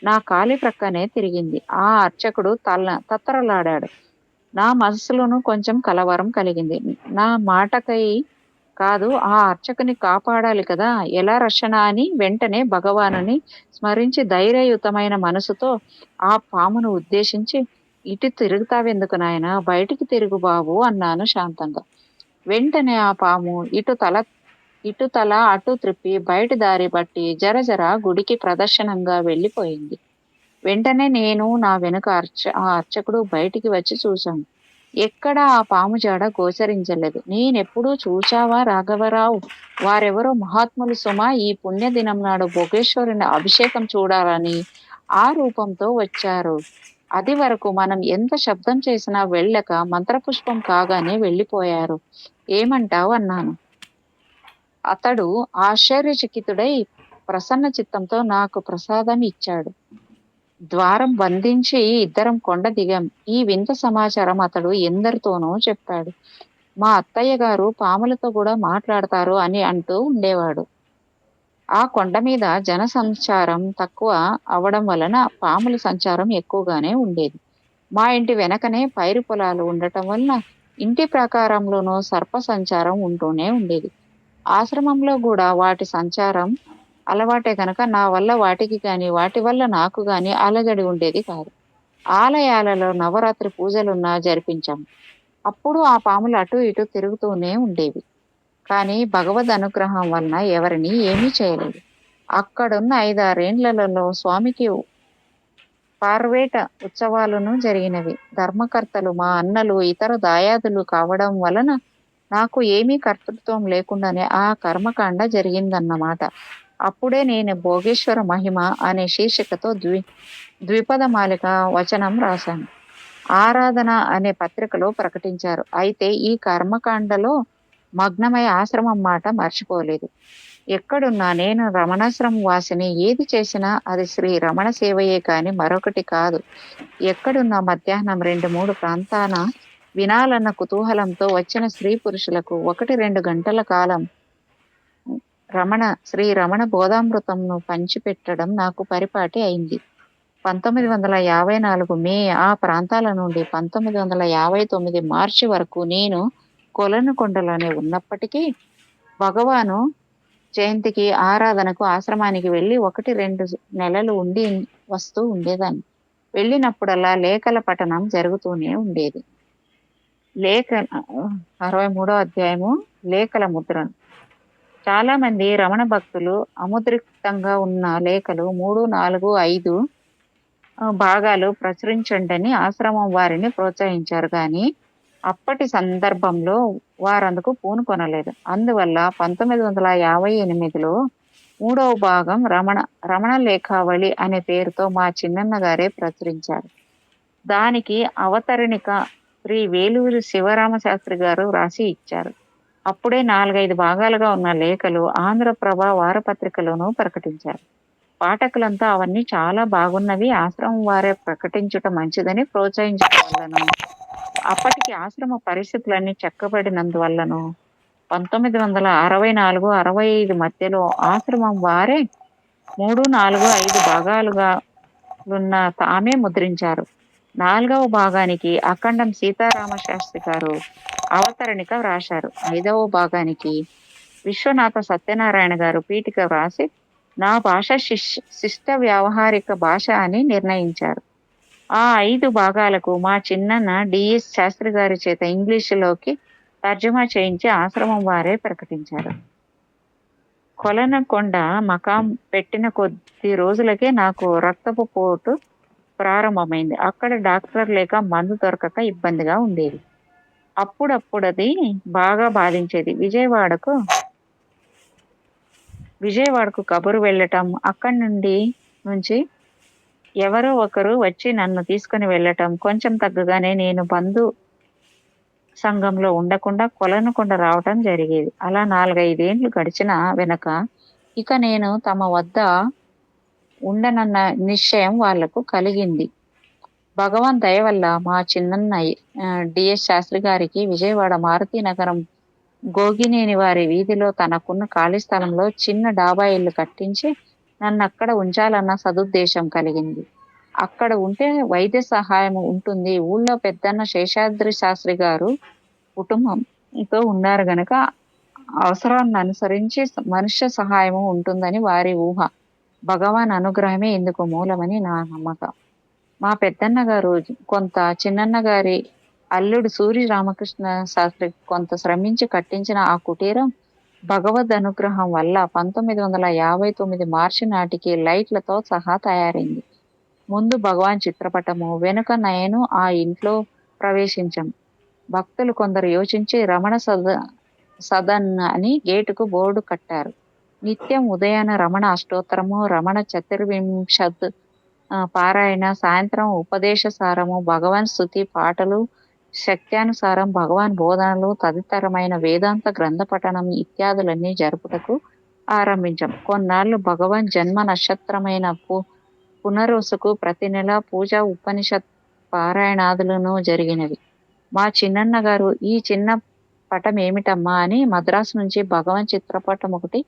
నా కాలి ప్రక్కనే తిరిగింది. ఆ అర్చకుడు తత్తరలాడాడు. నా మనసులోనూ కొంచెం కలవరం కలిగింది. నా మాటకై కాదు, ఆ అర్చకుని కాపాడాలి కదా, ఎలా రక్షణ అని వెంటనే భగవానుని స్మరించి ధైర్యయుతమైన మనసుతో ఆ పామును ఉద్దేశించి, ఇటు తిరుగుతావెందుకు నాయనా, బయటికి తిరుగు బాబు అన్నాను శాంతంగా. వెంటనే ఆ పాము ఇటు తల అటు త్రిప్పి బయటి దారి బట్టి జరజర గుడికి ప్రదర్శనంగా వెళ్ళిపోయింది. వెంటనే నేను నా వెనుక ఆ అర్చకుడు బయటికి వచ్చి చూశాను. ఎక్కడా ఆ పాము జాడ గోచరించలేదు. నేనెప్పుడూ చూచావా రాఘవరావు? వారెవరో మహాత్ములు సుమా ఈ పుణ్యదినం నాడు భోగేశ్వరుని అభిషేకం చూడాలని ఆ రూపంతో వచ్చారు. అది వరకు మనం ఎంత శబ్దం చేసినా వెళ్ళక మంత్రపుష్పం కాగానే వెళ్ళిపోయారు. ఏమంటావు అన్నాను. అతడు ఆశ్చర్యచకితుడై ప్రసన్న చిత్తంతో నాకు ప్రసాదం ఇచ్చాడు. ద్వారం బంధించి ఇద్దరం కొండ దిగాం. ఈ వింత సమాచారం అతడు ఎందరితోనో చెప్పాడు. మా అత్తయ్య గారు పాములతో కూడా మాట్లాడతారు అని అంటూ ఉండేవాడు. ఆ కొండ మీద జన సంచారం తక్కువ అవడం వలన పాముల సంచారం ఎక్కువగానే ఉండేది. మా ఇంటి వెనకనే పైరు పొలాలు ఉండటం వలన ఇంటి ప్రాకారంలోనూ సర్ప సంచారం ఉంటూనే ఉండేది. ఆశ్రమంలో కూడా వాటి సంచారం అలవాటే కనుక నా వల్ల వాటికి గాని, వాటి వల్ల నాకు గాని అలజడి ఉండేది కాదు. ఆలయాలలో నవరాత్రి పూజలున్నా జరిపించాం. అప్పుడు ఆ పాములు అటు ఇటు తిరుగుతూనే ఉండేవి. కానీ భగవద్ అనుగ్రహం వలన ఎవరిని ఏమీ చేయలేదు. అక్కడున్న 5-6 స్వామికి పార్వేట ఉత్సవాలను జరిగినవి. ధర్మకర్తలు మా అన్నలు ఇతర దాయాదులు కావడం వలన నాకు ఏమీ కర్తృత్వం లేకుండానే ఆ కర్మకాండ జరిగిందన్నమాట. అప్పుడే నేను భోగేశ్వర మహిమ అనే శీర్షికతో ద్విపదమాలిక వచనం రాశాను. ఆరాధన అనే పత్రికలో ప్రకటించారు. అయితే ఈ కర్మకాండలో మగ్నమై ఆశ్రమం మాట మర్చిపోలేదు. ఎక్కడున్నా నేను రమణాశ్రమం వాసిని. ఏది చేసినా అది శ్రీ రమణ సేవయే కాని మరొకటి కాదు. ఎక్కడున్నా మధ్యాహ్నం 2-3 ప్రాంతాన వినాలన్న కుతూహలంతో వచ్చిన స్త్రీ పురుషులకు 1-2 గంటల కాలం శ్రీ రమణ బోధామృతంను పంచిపెట్టడం నాకు పరిపాటి అయింది. 1954 మే ఆ ప్రాంతాల నుండి 1959 మార్చి వరకు నేను కొలనుకొండలోనే ఉన్నప్పటికీ భగవాను జయంతికి ఆరాధనకు ఆశ్రమానికి వెళ్ళి 1-2 నెలలు ఉండి వస్తూ ఉండేదాన్ని. వెళ్ళినప్పుడల్లా లేఖల పఠనం జరుగుతూనే ఉండేది. 63వ అధ్యాయము లేఖల ముద్రణ. చాలా మంది రమణ భక్తులు అముద్రిక్తంగా ఉన్న లేఖలు 3, 4, 5 భాగాలు ప్రచురించండని ఆశ్రమం వారిని ప్రోత్సహించారు. కానీ అప్పటి సందర్భంలో వారందుకు పూనుకొనలేదు. అందువల్ల 1958లో 3వ భాగం రమణ లేఖావళి అనే పేరుతో మా చిన్నన్న గారే ప్రచురించారు. దానికి అవతరణిక శ్రీ వేలూరి శివరామశాస్త్రి గారు రాసి ఇచ్చారు. అప్పుడే 4-5 భాగాలుగా ఉన్న లేఖలు ఆంధ్రప్రభ వారపత్రికలోనూ ప్రకటించారు. పాఠకులంతా అవన్నీ చాలా బాగున్నవి, ఆశ్రమం వారే ప్రకటించుట మంచిదని ప్రోత్సహించడం వల్లను, అప్పటికి ఆశ్రమ పరిస్థితులన్నీ చక్కబడినందువల్లను 1964-65 మధ్యలో ఆశ్రమం వారే 3, 4, 5 భాగాలుగా ఉన్న తామే ముద్రించారు. 4వ భాగానికి అఖండం సీతారామ శాస్త్రి గారు అవతరణిక వ్రాశారు. 5వ భాగానికి విశ్వనాథ సత్యనారాయణ గారు పీఠిక వ్రాసి నా భాష శిష్ట వ్యావహారిక భాష అని నిర్ణయించారు. ఆ 5 భాగాలకు మా చిన్నన్న డిఎస్ శాస్త్రి గారి చేత ఇంగ్లీషులోకి తర్జుమా చేయించి ఆశ్రమం వారే ప్రకటించారు. కొలనకొండ మకాం పెట్టిన కొద్ది రోజులకే నాకు రక్తపు పోటు ప్రారంభమైంది. అక్కడ డాక్టర్ లేక మందు దొరకక ఇబ్బందిగా ఉండేది. అప్పుడప్పుడది బాగా బాధించేది. విజయవాడకు కబురు వెళ్ళటం, అక్కడి నుంచి ఎవరో ఒకరు వచ్చి నన్ను తీసుకుని వెళ్ళటం, కొంచెం తగ్గగానే నేను బంధు సంఘంలో ఉండకుండా కొలనుకొండ రావటం జరిగేది. అలా 4, 5 ఏండ్లు గడిచిన వెనక ఇక నేను తమ వద్ద ఉండనన్న నిశ్చయం వాళ్లకు కలిగింది. భగవాన్ దయ వల్ల మా చిన్నన్న డిఎస్ శాస్త్రి గారికి విజయవాడ మారుతీనగరం గోగినేని వారి వీధిలో తనకున్న ఖాళీ స్థలంలో చిన్న డాబా ఇల్లు కట్టించి నన్నక్కడ ఉంచాలన్న సదుద్దేశం కలిగింది. అక్కడ ఉంటే వైద్య సహాయం ఉంటుంది. ఊళ్ళో పెద్దన్న శేషాద్రి శాస్త్రి గారు కుటుంబంతో ఉన్నారు గనక అవసరాన్ని అనుసరించి మనుష్య సహాయము ఉంటుందని వారి ఊహ. భగవాన్ అనుగ్రహమే ఇందుకు మూలమని నా నమ్మకం. మా పెద్దన్న గారు కొంత, చిన్నన్న గారి అల్లుడు సూరి రామకృష్ణ శాస్త్రి కొంత శ్రమించి కట్టించిన ఆ కుటీరం భగవద్ అనుగ్రహం వల్ల 1959 మార్చి నాటికి లైట్లతో సహా తయారైంది. ముందు భగవాన్ చిత్రపటము, వెనుక నేను ఆ ఇంట్లో ప్రవేశించాం. భక్తులు కొందరు యోచించి రమణ సదన్ అని గేటుకు బోర్డు కట్టారు. నిత్యం ఉదయాన రమణ అష్టోత్తరము, రమణ చతుర్వింశత్ పారాయణ, సాయంత్రం ఉపదేశ సారము, భగవాన్ స్తుతి పాటలు, శక్త్యానుసారం భగవాన్ బోధనలు, తదితరమైన వేదాంత గ్రంథ పఠనం ఇత్యాదులన్నీ జరుపుటకు ఆరంభించాం. కొన్నాళ్ళు భగవాన్ జన్మ నక్షత్రమైన పునరోసుకు ప్రతి నెల పూజ, ఉపనిషత్ పారాయణాదులను జరిగినవి. మా చిన్నన్న గారు ఈ చిన్న పటం ఏమిటమ్మా అని మద్రాసు నుంచి భగవాన్ చిత్రపటం ఒకటి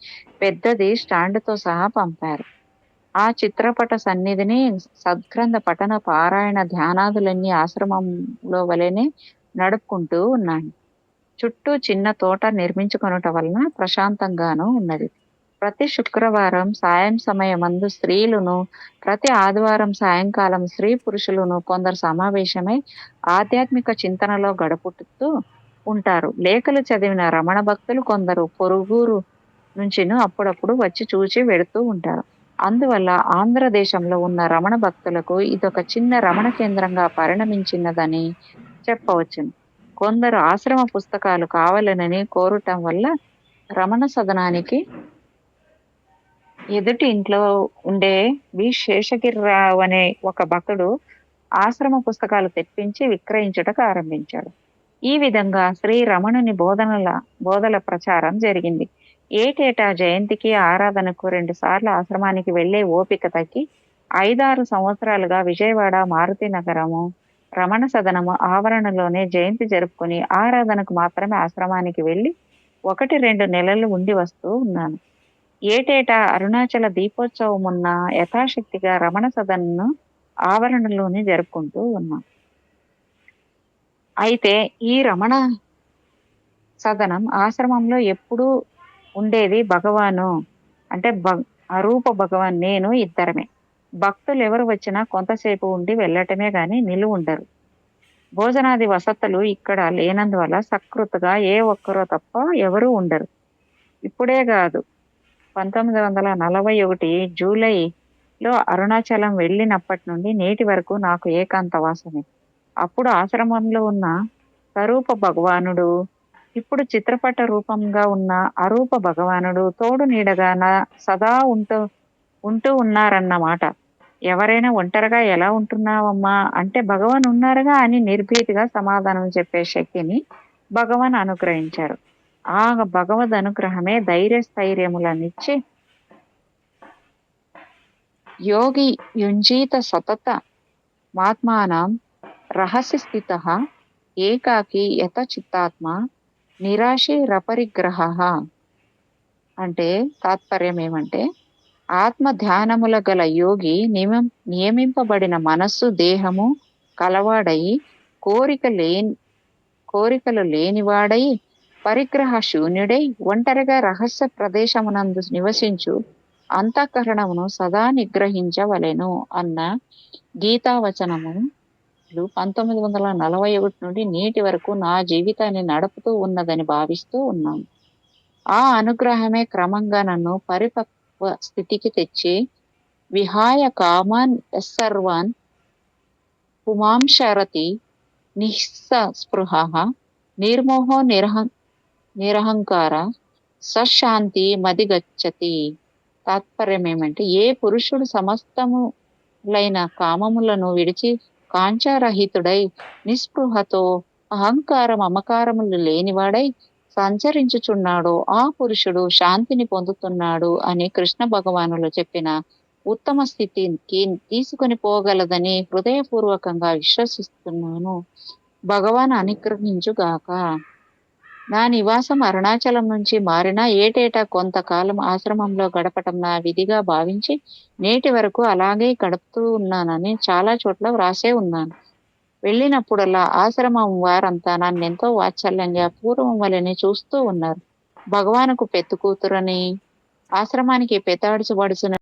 పెద్దది స్టాండ్తో సహా పంపారు. ఆ చిత్రపట సన్నిధిని సద్గ్రంథ పఠన పారాయణ ధ్యానాదులన్నీ ఆశ్రమంలో వలెనే నడుపుకుంటూ ఉన్నాను. చుట్టూ చిన్న తోట నిర్మించుకొనుట వలన ప్రశాంతంగానూ ఉన్నది. ప్రతి శుక్రవారం సాయం సమయమందు స్త్రీలును, ప్రతి ఆదివారం సాయంకాలం స్త్రీ పురుషులను కొందరు సమావేశమై ఆధ్యాత్మిక చింతనలో గడుపుతూ ఉంటారు. లేఖలు చదివిన రమణ భక్తులు కొందరు పొరుగురు నుంచిను అప్పుడప్పుడు వచ్చి చూచి వెడుతూ ఉంటారు. అందువల్ల ఆంధ్రదేశంలో ఉన్న రమణ భక్తులకు ఇదొక చిన్న రమణ కేంద్రంగా పరిణమించినదని చెప్పవచ్చును. కొందరు ఆశ్రమ పుస్తకాలు కావాలనని కోరటం వల్ల రమణ సదనానికి ఎదుటి ఇంట్లో ఉండే వి శేషగిరిరావు అనే ఒక భక్తుడు ఆశ్రమ పుస్తకాలు తెప్పించి విక్రయించుటకు ఆరంభించాడు. ఈ విధంగా శ్రీ రమణుని బోధల ప్రచారం జరిగింది. ఏటేటా జయంతికి, ఆరాధనకు 2 సార్లు ఆశ్రమానికి వెళ్లే ఓపిక తగ్గి 5-6 సంవత్సరాలుగా విజయవాడ మారుతీనగరము రమణ సదనము ఆవరణలోనే జయంతి జరుపుకుని ఆరాధనకు మాత్రమే ఆశ్రమానికి వెళ్లి 1-2 నెలలు ఉండి వస్తూ ఉన్నాను. ఏటేటా అరుణాచల దీపోత్సవమున్న యథాశక్తిగా రమణ సదనను ఆవరణలోనే జరుపుకుంటూ ఉన్నాం. అయితే ఈ రమణ సదనం ఆశ్రమంలో ఎప్పుడూ ఉండేది భగవాను అంటే అరూప భగవాన్, నేను ఇద్దరమే. భక్తులు ఎవరు వచ్చినా కొంతసేపు ఉండి వెళ్ళటమే గాని నిలువుండరు. భోజనాది వసతులు ఇక్కడ లేనందువల్ల సకృతగా ఏ ఒక్కరో తప్ప ఎవరూ ఉండరు. ఇప్పుడే కాదు, 1941 జూలైలో అరుణాచలం వెళ్ళినప్పటి నుండి నేటి వరకు నాకు ఏకాంతవాసమే. అప్పుడు ఆశ్రమంలో ఉన్న స్వరూప భగవానుడు, ఇప్పుడు చిత్రపట రూపంగా ఉన్న అరూప భగవానుడు తోడు నీడగా సదా ఉంటూ ఉన్నారన్నమాట. ఎవరైనా ఒంటరిగా ఎలా ఉంటున్నావమ్మా అంటే భగవాన్ ఉన్నారుగా అని నిర్భీతిగా సమాధానం చెప్పే శక్తిని భగవాన్ అనుగ్రహించారు. ఆ భగవద్ అనుగ్రహమే ధైర్యస్థైర్యములనిచ్చి యోగి యుంజీత సతత మాత్మానం రహస్య స్థితః ఏకాకి యత చిత్తాత్మ నిరాశీరపరిగ్రహ అంటే తాత్పర్యం ఏమంటే ఆత్మ ధ్యానముల గల యోగి నియమింపబడిన మనస్సు దేహము కలవాడై కోరిక లేని కోరికలు లేనివాడై పరిగ్రహ శూన్యుడై ఒంటరిగా రహస్య ప్రదేశమునందు నివసించు అంతఃకరణమును సదా నిగ్రహించవలెను అన్న గీతావచనము 1941 నుండి నేటి వరకు నా జీవితాన్ని నడుపుతూ ఉన్నదని భావిస్తూ ఉన్నాను. ఆ అనుగ్రహమే క్రమంగా నన్ను పరిపక్వ స్థితికి తెచ్చి విహాయ కామాన్ యస్సర్వాన్ పుమాంశరతి నిస్సస్పృహ నిర్మోహో నిరహంకార సశాంతి మదిగచ్చతి. తాత్పర్యం ఏమంటే ఏ పురుషుడు సమస్తములైన కామములను విడిచి కాంచారహితుడై నిస్పృహతో అహంకార మమకారములు లేనివాడై సంచరించుచున్నాడో ఆ పురుషుడు శాంతిని పొందుతున్నాడు అని కృష్ణ భగవానులు చెప్పిన ఉత్తమ స్థితికి తీసుకొని పోగలదని హృదయపూర్వకంగా విశ్వసిస్తున్నాను. భగవాన్ అనుగ్రహించుగాక. నా నివాసం అరుణాచలం నుంచి మారినా ఏటేటా కొంతకాలం ఆశ్రమంలో గడపటం నా విధిగా భావించి నేటి వరకు అలాగే గడుపుతూ ఉన్నానని చాలా చోట్ల వ్రాసే ఉన్నాను. వెళ్ళినప్పుడల్లా ఆశ్రమం వారంతా నన్నెంతో వాత్సల్యంగా పూర్వం వలెనే చూస్తూ ఉన్నారు. భగవానుకు పెద్ద కూతురని, ఆశ్రమానికి పెతాడుచబడుచున్న